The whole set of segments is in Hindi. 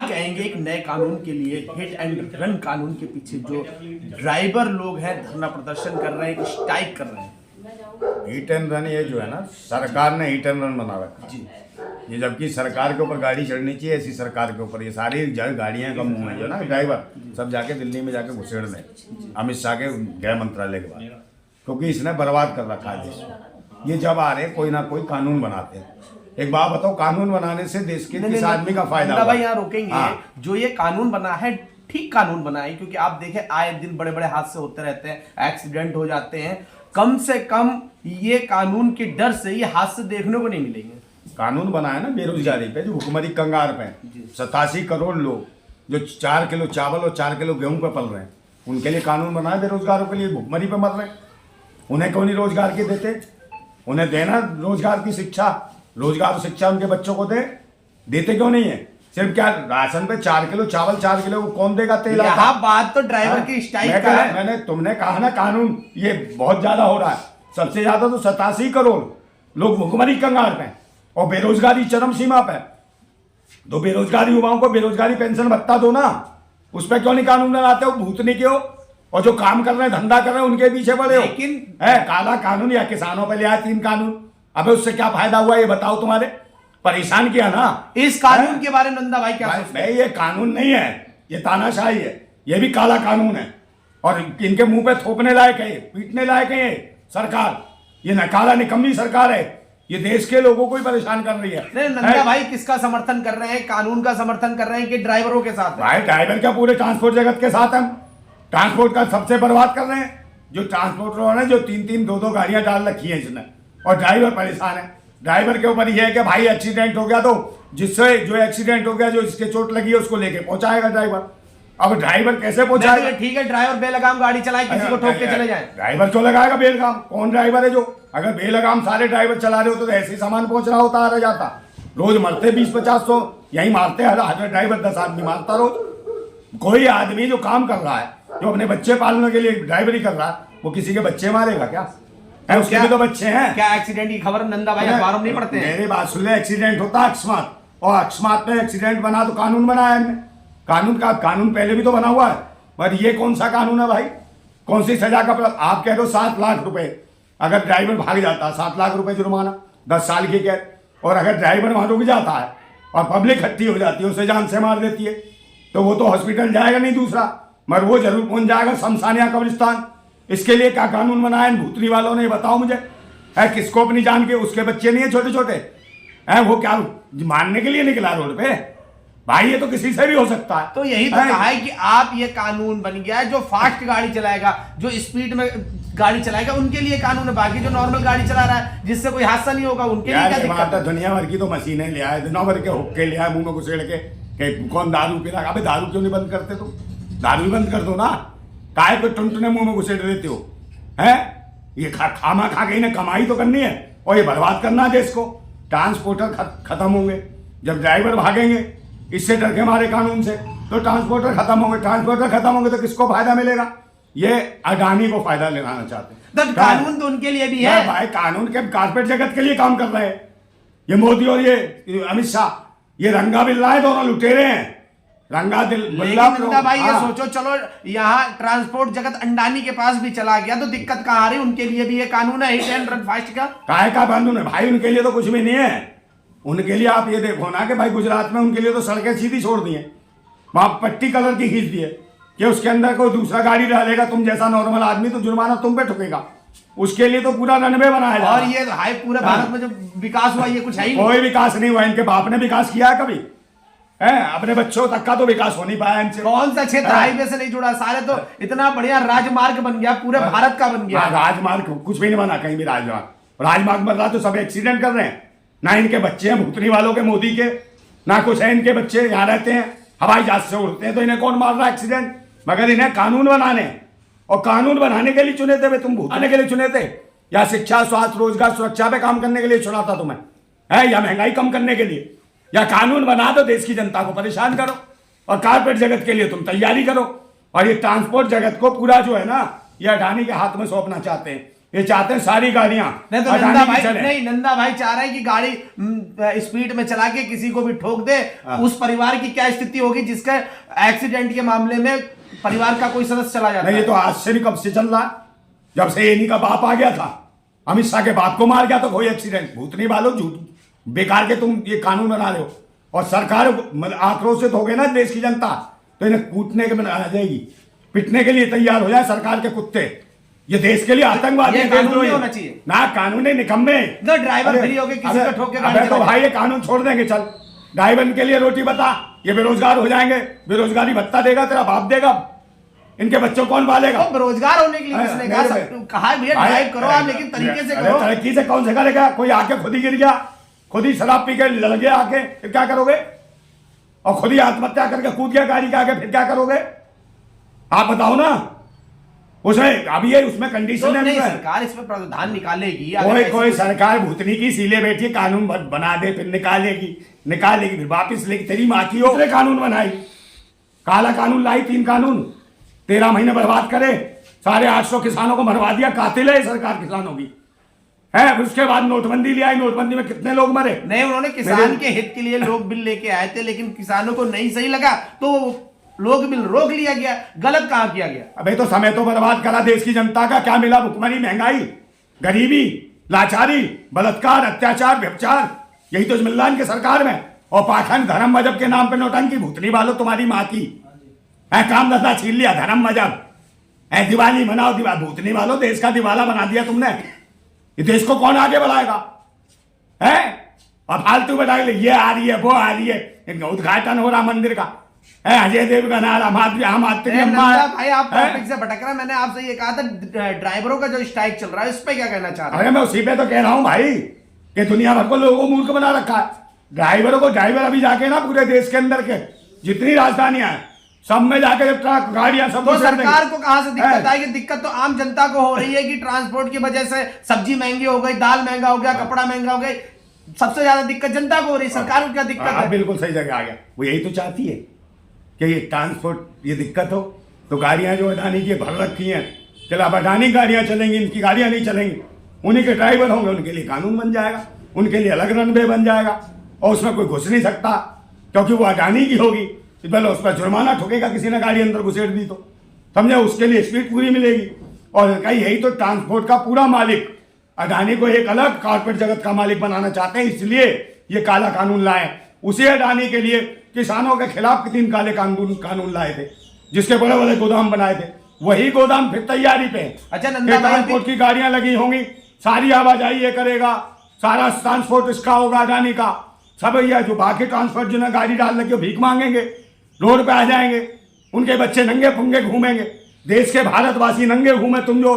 कहेंगे एक नए कानून के लिए, हिट एंड रन कानून के पीछे जो ड्राइवर लोग हैं धरना प्रदर्शन कर रहे हैं, स्ट्राइक कर रहे हैं? हिट एंड रन ये जो है ना, सरकार ने हिट एंड रन बना रखा जी। ये, जबकि सरकार के ऊपर गाड़ी चढ़नी चाहिए, ऐसी सरकार के ऊपर ये सारी गाड़ियां का मुंह है जो ना ड्राइवर सब जाके दिल्ली में जाके घुसेड़ दें अमित शाह के गृह मंत्रालय के बाद, क्योंकि इसने बर्बाद कर रखा है देश को। ये जब आ रहे कोई ना कोई कानून बनाते हैं। एक बात बताओ, कानून बनाने से देश के किस आदमी का फायदा होगा? भाई यहाँ रोकेंगे। जो ये कानून बना है ठीक कानून बना है, क्योंकि आप देखें आए दिन बड़े बड़े हादसे होते रहते हैं, एक्सीडेंट हो जाते हैं। कम से कम ये कानून के डर से ये हादसे देखने को नहीं मिलेंगे। कानून बनाया ना बेरोजगारी पे, जो भुखमरी कंगार पे 87 करोड़ लोग जो 4 किलो चावल और 4 किलो गेहूं पे पल रहे हैं, उनके लिए कानून बनाया। बेरोजगारों के लिए भुखमरी पे मर रहे हैं, उन्हें क्यों नहीं रोजगार के देते? उन्हें देना रोजगार की शिक्षा, रोजगार शिक्षा उनके बच्चों को देते क्यों नहीं है? सिर्फ क्या राशन पे 4 किलो चावल 4 किलो वो कौन देगा? तेल यहाँ बात तो ड्राइवर की स्ट्राइक का है। तुमने कहा ना कानून ये बहुत ज्यादा हो रहा है। सबसे ज्यादा तो 87 करोड़ लोग भुखमरी कंगाल पे और बेरोजगारी चरम सीमा पे। तो बेरोजगारी युवाओं को बेरोजगारी पेंशन भत्ता दो ना, उस पर क्यों नहीं कानून बनाते हो? भूतनी क्यों? और जो काम कर रहे हैं धंधा कर रहे हैं उनके पीछे पड़े हो। लेकिन काला कानून या किसानों पे ले आए 3 कानून, अबे उससे क्या फायदा हुआ ये बताओ? तुम्हारे परेशान किया ना। इस कानून के बारे में नंदा भाई क्या सोचते हैं? ये कानून नहीं है, ये तानाशाही है, ये भी काला कानून है और इनके मुंह पे थोपने लायक है, पीटने लायक है ये सरकार। ये नकारा निकम्मी सरकार है, ये देश के लोगों को ही परेशान कर रही है। नहीं नंदा भाई किसका समर्थन कर रहे हैं? कानून का समर्थन कर रहे हैं कि ड्राइवरों के साथ? भाई ड्राइवर क्या, पूरे ट्रांसपोर्ट जगत के साथ हम ट्रांसपोर्ट का सबसे बर्बाद कर रहे हैं। जो ट्रांसपोर्टरों ने जो 3-3 2-2 गाड़ियां डाल रखी है इसने, और ड्राइवर परेशान है। ड्राइवर के ऊपर यह है कि भाई एक्सीडेंट हो गया तो जिससे जो एक्सीडेंट हो गया, जो इसके चोट लगी है उसको लेके पहुंचाएगा ड्राइवर। अब ड्राइवर कैसे पहुंचाएगा? ठीक है ड्राइवर बेलगाम गाड़ी चलाए, किसी को ठोक के चले जाए। ड्राइवर क्यों लगाएगा बेलगाम? कौन ड्राइवर है जो? अगर बेलगाम सारे ड्राइवर चला रहे हो तो ऐसे ही सामान पहुंच रहा होता, आ रहा जाता। रोज मरते 20-50 तो यही मारते, हर ड्राइवर 10 आदमी मारता रोज। कोई आदमी जो काम कर रहा है, जो अपने बच्चे पालने के लिए ड्राइवरी कर रहा है, वो किसी के बच्चे मारेगा क्या? है उसके भी तो बच्चे हैं। क्या एक्सीडेंट की खबर नंदा भाई अखबारों में नहीं पढ़ते हैं? मेरी बात सुन ले, एक्सीडेंट होता है अकस्मात, और अकस्मात में एक्सीडेंट बना तो कानून बनाया है। कानून पहले भी तो बना हुआ है, पर ये कौन सा कानून है भाई? कौन सी सजा का? आप कह दो 7 लाख रुपए, अगर ड्राइवर भाग जाता 7 लाख रुपए जुर्माना, 10 साल की कैद। और अगर ड्राइवर वहां रुक जाता है और पब्लिक इकट्ठी हो जाती है, उसे जान से मार देती है, तो वो तो हॉस्पिटल जाएगा नहीं दूसरा, मगर वो जरूर पहुंच जाएगा शमशान या कब्रिस्तान। इसके लिए क्या कानून बनाया इन भूतनी वालों ने? बताओ मुझे। है किसको अपनी जान के? उसके बच्चे नहीं है छोटे छोटे हैं, वो क्या मारने के लिए निकला रोड पे? भाई ये तो किसी से भी हो सकता है। तो यही तो कहा है कि आप ये कानून बन गया है, जो फास्ट गाड़ी चलाएगा, जो स्पीड में गाड़ी चलाएगा उनके लिए कानून है। बाकी जो नॉर्मल गाड़ी चला रहा है जिससे कोई हादसा नहीं होगा, उनके लिए क्या दिक्कत है? दुनिया भर की तो मशीनें ले आए, दुनिया भर के हुक्के ले आए मुंह में घुसेड़ के कौन दारू पी रहा? अबे दारू क्यों नहीं बंद करते? तुम दारू भी बंद कर दो ना, काहे को टुनटुने मुंह में घुसेड़ देते हो? है ये खामा खा के इन्हें कमाई तो करनी है और ये बर्बाद करना है देश को। ट्रांसपोर्टर खत्म होंगे जब ड्राइवर भागेंगे, इससे डर के हमारे कानून से, तो ट्रांसपोर्टर खत्म होंगे। ट्रांसपोर्टर खत्म होंगे तो किसको फायदा मिलेगा? ये अडानी को फायदा लेना चाहते हैं। कानून तो उनके लिए भी है भाई, कानून के कारपेट जगत के लिए काम कर रहे हैं ये मोदी और ये अमित शाह। ये रंगा बिल्ला है, दोनों लुटेरे हैं। रंगा बिल्ला भाई ये सोचो, चलो यहाँ ट्रांसपोर्ट जगत अंडानी के पास भी चला गया तो दिक्कत कहाँ आ रही? उनके लिए भी ये कानून है हिट एंड रन फास्ट का। काहे का कानून है भाई? उनके लिए तो कुछ भी नहीं है। उनके लिए आप ये देखो ना कि भाई गुजरात में उनके लिए तो सड़कें सीधी छोड़ दी है, वहां पट्टी कलर की खींच दी है कि उसके अंदर कोई दूसरा गाड़ी डालेगा तुम जैसा नॉर्मल आदमी तो जुर्माना तुम पे ठुकेगा। उसके लिए तो पूरा रनवे बनाया जाए। और ये हाई पूरे भारत में जो विकास हुआ ये कुछ है ही कोई विकास नहीं हुआ। इनके बाप ने विकास किया है कभी? है अपने बच्चों तक का तो विकास हो नहीं पाया इनसे। कौन सा क्षेत्र हाईवे से नहीं जुड़ा? सारे तो इतना बढ़िया राजमार्ग बन गया, पूरे भारत का बन गया। राजमार्ग कुछ भी नहीं बना कहीं भी। राजमार्ग बन रहा तो सब एक्सीडेंट कर रहे हैं। ना इनके बच्चे हैं भूतनी वालों के, मोदी के, ना कुछ है। इनके बच्चे यहाँ रहते हैं, हवाई जहाज से उड़ते हैं, तो इन्हें कौन मार रहा है एक्सीडेंट? मगर इन्हें कानून बनाने, और कानून बनाने के लिए चुने थे? तुम भूतने के लिए चुने थे या शिक्षा स्वास्थ्य रोजगार सुरक्षा पे काम करने के लिए चुना था तुम्हें? है या महंगाई कम करने के लिए? या कानून बना दो, देश की जनता को परेशान करो, और कारपेट जगत के लिए तुम तैयारी करो। और ये ट्रांसपोर्ट जगत को पूरा जो है ना, ये अडानी के हाथ में सौंपना चाहते हैं। ये चाहते हैं सारी गाड़ियां नहीं तो अडानी नंदा की भाई चले। नहीं, नंदा भाई चाह रहे हैं कि गाड़ी स्पीड में चला के किसी को भी ठोक दे। उस परिवार की क्या स्थिति होगी जिसका एक्सीडेंट के मामले में परिवार का कोई सदस्य चला जाता नहीं, है। ये तो आज से नहीं, कब से चल रहा है, जब से इन्हीं का बाप आ गया था, अमित शाह के बाप को मार गया तो कोई एक्सीडेंट। भूतनी वालों झूठ बेकार के तुम ये कानून बना रहे हो, और सरकार आक्रोशित हो गई ना देश की जनता, तो इन्हें कूटने के में आ जाएगी, पिटने के लिए तैयार हो जाए सरकार के कुत्ते। ये देश के लिए आतंकवादी, ये देश कानून द्रोही नहीं होना चाहिए ना, कानूनी निकम्मे। तो ड्राइवर फ्री होके किसी को ठोक के गाड़ी अबे तो चला भाई ये कानून छोड़ देंगे, चल ड्राइवर के लिए रोटी बता, ये बेरोजगार हो जाएंगे, बेरोजगारी भत्ता देगा तेरा बाप देगा, इनके बच्चों कौन पालेगा? तो बेरोजगार होने के लिए किसने कहा? कहा भैया ड्राइव करो आप, लेकिन तरीके से करो। तरक्की से कौन से करेगा? कोई आके खुद ही गिर गया, खुद ही शराब पी के लग गया आके, फिर क्या करोगे? और खुद ही आत्महत्या करके कूद गया गाड़ी के आगे, फिर क्या करोगे? आप बताओ ना। उसमें अभी ये उसमें कंडीशन तो है, नहीं, सरकार इसमें प्रावधान निकालेगी। अगर कोई ऐसी कोई सरकार भूतनी की सीले बैठी कानून बना दे, फिर निकालेगी फिर वापिस लेगी। तेरी माँ की ओपरे कानून बनाई, काला कानून लाई, 3 कानून 13 महीने बर्बाद करे, सारे 800 किसानों को मरवा दिया। कातिल है सरकार किसानों की है। उसके बाद नोटबंदी ले आई, नोटबंदी में कितने लोग मरे? नहीं, उन्होंने किसान के हित के लिए लोग बिल लेके आए थे, लेकिन किसानों को नहीं सही लगा तो लोग बिल रोक लिया गया। गलत कहां किया गया? अबे तो समय तो बर्बाद करा देश की जनता का, क्या मिला? भुखमरी, महंगाई, गरीबी, लाचारी, बलात्कार, अत्याचार, व्यभिचार, यही तो मिल रहा है इनके सरकार में। और पाखंड, धर्म मजहब के नाम पे नौटंकी। भूतनी वालों तुम्हारी माँ की काम धंधा छीन लिया, धर्म मजहब दिवाली मनाओ, भूतनी वालों देश का दिवाला बना दिया तुमने। ये देश को कौन आगे बढ़ाएगा? है और फालतू बता ये आ रही है, वो आ रही है, उद्घाटन हो रहा मंदिर का है, अजय देव का नारा, हम आते भाई आप टॉपिक से भटक रहे हैं। मैंने आपसे ये कहा था ड्राइवरों का जो स्ट्राइक चल रहा है, इस पे क्या कहना चाह रहे हैं? अरे मैं उसी पे तो कह रहा हूं भाई कि दुनिया भर को लोगों को मूर्ख बना रखा है। ड्राइवरों को, ड्राइवर अभी जाके ना पूरे देश के अंदर के जितनी राजधानियां हैं सब में जाके ट्रक गाड़ियां सब तो सरकार को कहां से दिक्कत आएगी? दिक्कत तो आम जनता को हो रही है कि ट्रांसपोर्ट की वजह से सब्जी महंगी हो गई, दाल महंगा हो गया, कपड़ा महंगा हो गया। सबसे ज्यादा दिक्कत जनता को हो रही है, सरकार को क्या दिक्कत है? बिल्कुल सही जगह आ गया। वो यही तो चाहती है कि ये ट्रांसपोर्ट, ये दिक्कत हो तो गाड़ियां जो अडानी की भर रखी हैं, चलो अब अडानी गाड़ियां चलेंगी, इनकी गाड़ियां नहीं चलेंगी, उन्हीं के ड्राइवर होंगे, उनके लिए कानून बन जाएगा, उनके लिए अलग रनवे बन जाएगा, और उसमें कोई घुस नहीं सकता क्योंकि वो अडानी की होगी। पहले उस पर जुर्माना ठोकेगा किसी ने गाड़ी अंदर घुसेड़ दी तो, समझे, उसके लिए स्पीड पूरी मिलेगी। और कहीं यही तो ट्रांसपोर्ट का पूरा मालिक अडानी को एक अलग कॉर्पोरेट जगत का मालिक बनाना चाहते हैं, इसलिए ये काला कानून लाए। उसी अडानी के लिए किसानों के खिलाफ 3 काले कानून लाए थे, जिसके बड़े बड़े गोदाम बनाए थे। वही गोदाम फिर तैयारी पे। अच्छा नंदा, ट्रांसपोर्ट की गाड़ियां लगी होंगी, सारी आवाजाही ये करेगा, सारा ट्रांसपोर्ट इसका होगा अडानी का। सब ये जो बाकी ट्रांसपोर्ट जिन्हें गाड़ी डाल लगी भीख मांगेंगे, रोड पे आ जाएंगे, उनके बच्चे नंगे पुंगे घूमेंगे, देश के भारतवासी नंगे घूमे तुम जो,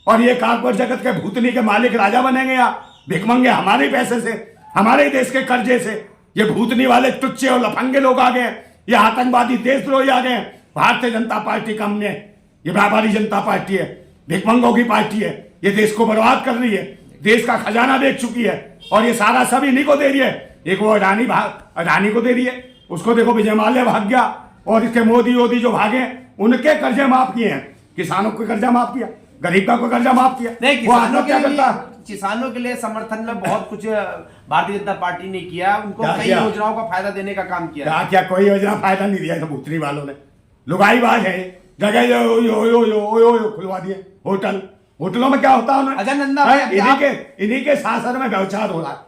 और ये कॉर्पोरेट जगत के भूतनी के मालिक राजा बनेंगे या भिखमंगे हमारे पैसे से, हमारे ही देश के कर्जे से। ये भूतनी वाले टुच्चे और लफंगे लोग आ गए, ये आतंकवादी देशद्रोही आ गए। भारतीय जनता पार्टी का हमने, ये व्यापारी जनता पार्टी है, भिखमंगों की पार्टी है, ये देश को बर्बाद कर रही है, देश का खजाना बेच चुकी है, और ये सारा सब इन्हीं को दे रही है। एक वो अडानी को दे रही है, उसको देखो विजय माल्या भाग गया, और इसके मोदी जो भागे उनके कर्जे माफ किए हैं, किसानों को कर्जा माफ किया, गरीब का कोई कर्जा माफ किया। नहीं, किसानों के लिए समर्थन में बहुत कुछ भारतीय जनता पार्टी ने किया, उनको कई योजनाओं का फायदा देने का काम किया। क्या कोई योजना फायदा नहीं दिया? तो भूतनी वालों ने लुगाईबाज है, जगह खुलवा दिए होटलों में क्या होता है? अच्छा नंदा भाई, इन्हीं के शासन में व्यवचार हो रहा है।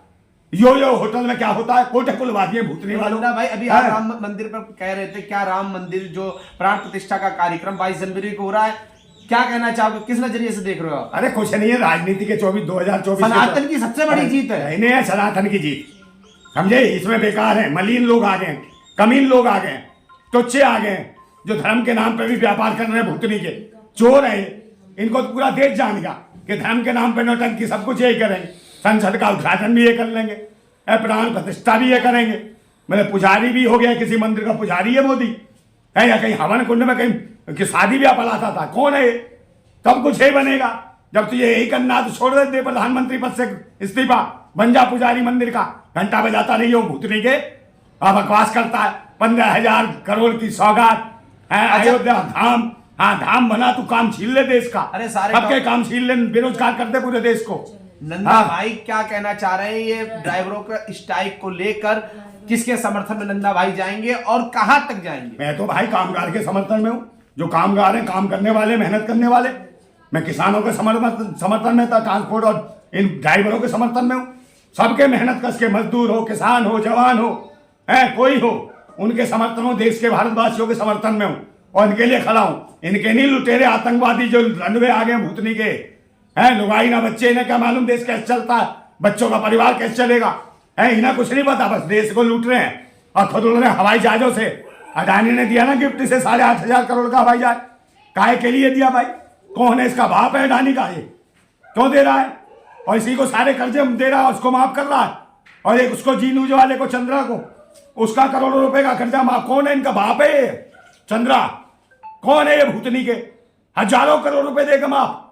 यो होटल में क्या होता है? कोटे खुलवा दिए भूतनी वालों। भाई अभी आप राम मंदिर पर कह रहे थे, क्या राम मंदिर जो प्राण प्रतिष्ठा का कार्यक्रम 22 जनवरी को हो रहा है, क्या कहना चाहोगे? किस नजरिए से देख रहे हो आप? अरे कुछ नहीं है, राजनीति के 2024 सनातन की सबसे बड़ी जीत है। नहीं है सनातन की जीत, समझे? इसमें बेकार है, मलिन लोग आ गए, कमीन लोग आ गए, टुच्चे आ गए, जो धर्म के नाम पे भी व्यापार कर रहे हैं, भूतनी के चोर है। इनको तो पूरा देश जान गया कि धर्म के नाम पे नौटंकी सब कुछ यही करेंगे। संसद का उद्घाटन भी ये कर लेंगे, प्राण प्रतिष्ठा भी ये करेंगे, मतलब पुजारी भी हो गया, किसी मंदिर का पुजारी है मोदी है, या कहीं हवन कुंड में कहीं की शादी भी पलाता था, कौन है? सब कुछ ही बनेगा। जब तुझे यही करना तो छोड़ दे प्रधानमंत्री पद से इस्तीफा, बन जा पुजारी मंदिर का, घंटा बजाता नहीं हो भूतनी के, बकवास करता है। 15,000 करोड़ की सौगात है, अयोध्या धाम हाँ धाम बना, तू काम छीन ले देश का। अरे सारे सबके काम छीन ले, बेरोजगार कर दे पूरे देश को। नंदा हाँ। भाई क्या कहना चाह रहे हैं ये ड्राइवरों के स्ट्राइक को लेकर? किसके समर्थन में नंदा भाई जाएंगे और कहां तक जाएंगे? मैं तो भाई कामगार के समर्थन में हूँ, जो कामगार हैं, काम करने वाले, मेहनत करने वाले। मैं किसानों के समर्थन में था, ट्रांसपोर्ट और इन ड्राइवरों के समर्थन में हूँ। सबके मेहनत कस के, मजदूर हो, किसान हो, जवान हो, कोई हो, उनके समर्थन हो, देश के भारतवासियों के समर्थन में हूँ और इनके लिए खड़ा हूँ। इनके नहीं लुटेरे आतंकवादी जो रनवे आ गए भूतनी के, लुगाई ना बच्चे, इन्हें क्या मालूम देश कैसे चलता है, बच्चों का परिवार कैसे चलेगा, इन्हें कुछ नहीं पता, बस देश को लूट रहे हैं। और खुद उन्होंने हवाई जहाजों से, अडानी ने दिया ना गिफ्ट से 8,500 करोड़ का हवाई जहाज, काहे के लिए दिया भाई? कौन है इसका बाप है अडानी का? ये क्यों दे रहा है? और इसी को सारे कर्जे दे रहा है, उसको माफ कर रहा है। और एक उसको जी न्यूज वाले को, चंद्रा को, उसका करोड़ों रुपए का कर्जा माफ। कौन है इनका बाप है? ये चंद्रा कौन है? ये भूतनी के हजारों करोड़ रुपए देगा माफ।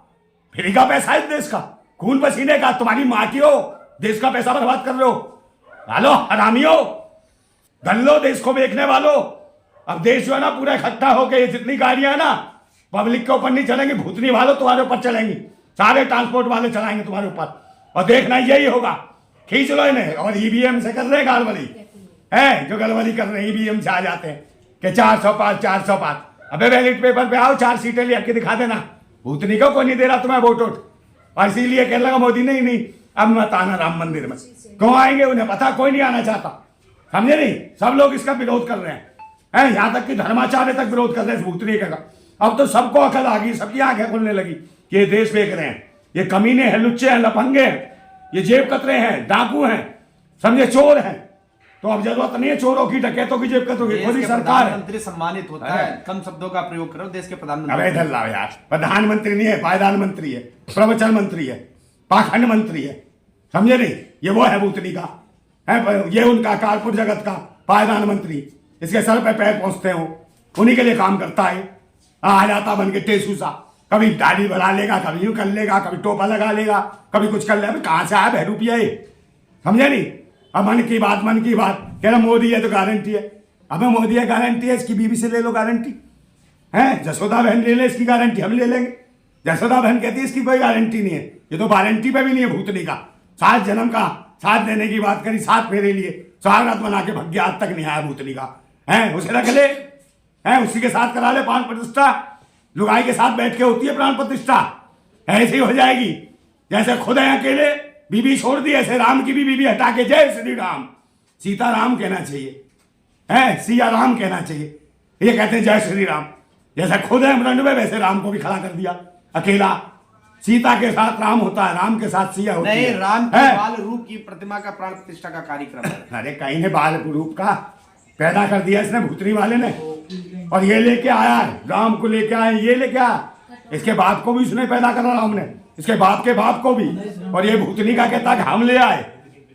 फ्री का पैसा है देश का, खून पसीने का, तुम्हारी माँ की हो, देश का पैसा बर्बाद कर रहे हो। डालो हरामियो, गल्लो देश को बेचने वालों। अब देश जो है ना पूरा इकट्ठा होके, जितनी गाड़ियां है ना पब्लिक के ऊपर नहीं चलेंगी, भूतनी वालों तुम्हारे ऊपर चलेंगी, सारे ट्रांसपोर्ट वाले चलाएंगे तुम्हारे ऊपर। और देखना यही होगा, खींच लो इन्हें। और ईवीएम से कर रहे हैं गड़बड़ी, है जो गड़बड़ी कर रहे हैं, ईवीएम से आ जाते हैं कि 405 405। अबे बैलेट पेपर पे आओ, 4 सीटें ले के दिखा देना। भूतनी को कोई नहीं दे रहा तुम्हें वोट वोट। और इसीलिए कह लगा मोदी नहीं अब मत आना राम मंदिर में। क्यों आएंगे? उन्हें पता कोई नहीं आना चाहता, समझे नहीं? सब लोग इसका विरोध कर रहे हैं, यहाँ तक कि धर्माचार्य तक विरोध कर रहे हैं भूतनी का। अब तो सबको अकल आ गई, सबकी आंखें खुलने लगी कि ये देश बेच रहे हैं, ये कमीने हैं, लुच्चे हैं, लफंगे हैं, ये जेब कतरे हैं, डाकू हैं, समझे, चोर हैं। तो अब जरूरत नहीं है चोरों की, डकैतों की, जेब कतरों की, खुद ही सरकार है। प्रधानमंत्री सम्मानित होता है, कम शब्दों का प्रयोग करो, देश के प्रधानमंत्री। अबे इधर लाओ यार, प्रधानमंत्री नहीं है, पायदान मंत्री है, प्रवचन मंत्री है, पाखंड मंत्री है, समझे नहीं? ये वो है भूतनी का, है ये उनका कारपुर जगत का पायदान मंत्री। इसके सर पे पैर पहुंचते हो, उन्हीं के लिए काम करता है। आ जाता बन के टेसू सा, कभी दाढ़ी बढ़ा लेगा, कभी यूं कर लेगा, कभी टोपा लगा लेगा, कभी कुछ कर लेगा। कहां से आया बहरूपिया ये, समझे नहीं? अब मन की बात कह रहा मोदी है तो गारंटी है। अबे मोदी है गारंटी है, इसकी बीवी से ले लो गारंटी, है जसोदा बहन ले ले इसकी गारंटी, हम ले लेंगे। जसोदा बहन कहती है इसकी कोई गारंटी नहीं है, ये तो वारंटी पे भी नहीं है भूतनी का। 7 जन्म का साथ देने की बात करी, 7 फेरे लिए, 4 रात बना के भग गया, आज तक नहीं आया भूतनी का, है उसे रख ले, है उसी के साथ करा ले प्राण प्रतिष्ठा। लुगाई के साथ बैठ के होती है प्राण प्रतिष्ठा, ऐसी हो जाएगी जैसे खुद है अकेले, बीबी छोड़ दी, ऐसे राम की भी बीबी हटा के जय श्री राम, सीता राम कहना चाहिए, है सिया राम कहना चाहिए। ये कहते हैं जय श्री राम, जैसे खुद है रणवे वैसे राम को भी खड़ा कर दिया अकेला। सीता के साथ राम होता है, राम के साथ सिया होती है। नहीं, राम के बाल रूप की प्रतिमा का प्राण प्रतिष्ठा का कार्यक्रम है। अरे कहीं ने बाल रूप का पैदा कर दिया इसने, भूतनी वाले ने, और ये लेके आया है, राम को लेके आया, ये लेके आया, इसके बाप को भी उसने पैदा करा राम ने, इसके बाप के बाप को भी। और ये भूतनी का कहता कि हम ले आए,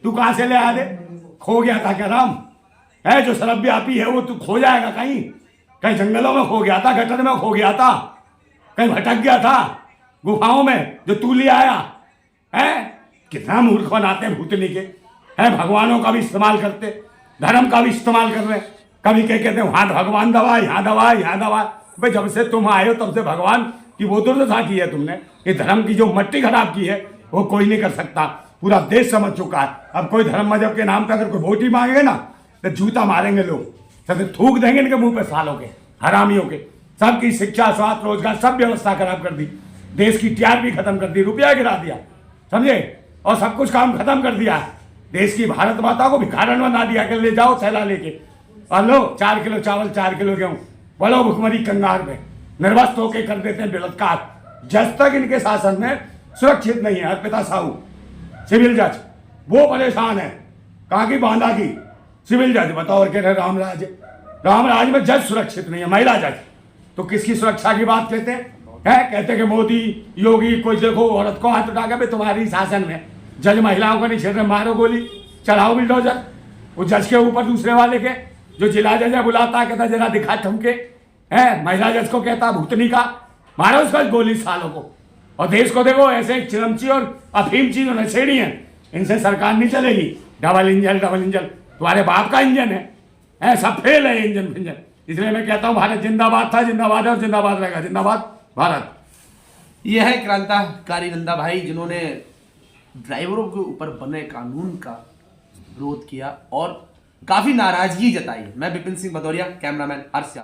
तू कहां से ले आया दे? खो गया था क्या राम? है जो सर्वव्यापी है वो तू खो जाएगा कहीं? कहीं जंगलों में खो गया था, गटर में खो गया था, कहीं भटक गया था गुफाओं में, जो तू ले आया है? कितना मूर्ख बनाते हैं भूतनी के, है भगवानों का भी इस्तेमाल करते, धर्म का भी इस्तेमाल कर रहे हैं। कभी क्या कहते हैं वहां भगवान दवा, यहाँ दवा, यहाँ दवा। भाई जब से तुम आए हो तब से भगवान की वो दुर्दशा की है तुमने, ये धर्म की जो मट्टी खराब की है वो कोई नहीं कर सकता, पूरा देश समझ चुका है। अब कोई धर्म मजहब के नाम पे अगर कोई वोट ही मांगेगा ना तो जूता मारेंगे लोग, सब थूक देंगे इनके मुंह पे, सालों के हरामियों के। सबकी शिक्षा, स्वास्थ्य, रोजगार, सब व्यवस्था खराब कर दी, देश की टीआरपी खत्म कर दी, रुपया गिरा दिया, समझे, और सब कुछ काम खत्म कर दिया। देश की भारत माता को भिखारन बना दिया कि ले जाओ थैला लेके और लो 4 किलो चावल, 4 किलो गेहूं, बोलो भुखमरी कंगाल में निर्वस्त होके कर देते हैं बलात्कार। जब तक इनके शासन में सुरक्षित नहीं है अर्पिता साहू सिविल जज, वो परेशान है। कहाँ की? बांदा की सिविल जज, बताओ। और कह रहे रामराज में जज सुरक्षित नहीं है, महिला जज, तो किसकी सुरक्षा की बात कहते हैं? कहते कि मोदी योगी कोई देखो औरत को हाथ उठा के तुम्हारी शासन में जज महिलाओं को नहीं छेड़ रहे, मारो गोली, चढ़ाओ बिल्डोजर। वो जज के ऊपर दूसरे वाले के जो जिला जज है बुलाता, कहता जरा दिखा ठमके, है महिला जज को कहता भूतनी का, मारो उसका गोली सालों को। और देश को देखो ऐसे चिरमची और अफीमची जो नशेड़ी हैं, इनसे सरकार नहीं चलेगी। डबल इंजन तुम्हारे बाप का इंजन है, सब फेल है इंजन फिंजन। इसलिए मैं कहता हूं भारत जिंदाबाद था, जिंदाबाद है और जिंदाबाद रहेगा। जिंदाबाद भारत। यह है क्रांतिकारी नंदा भाई, जिन्होंने ड्राइवरों के ऊपर बने कानून का विरोध किया और काफी नाराजगी जताई। मैं विपिन सिंह भदौरिया, कैमरामैन हर्ष।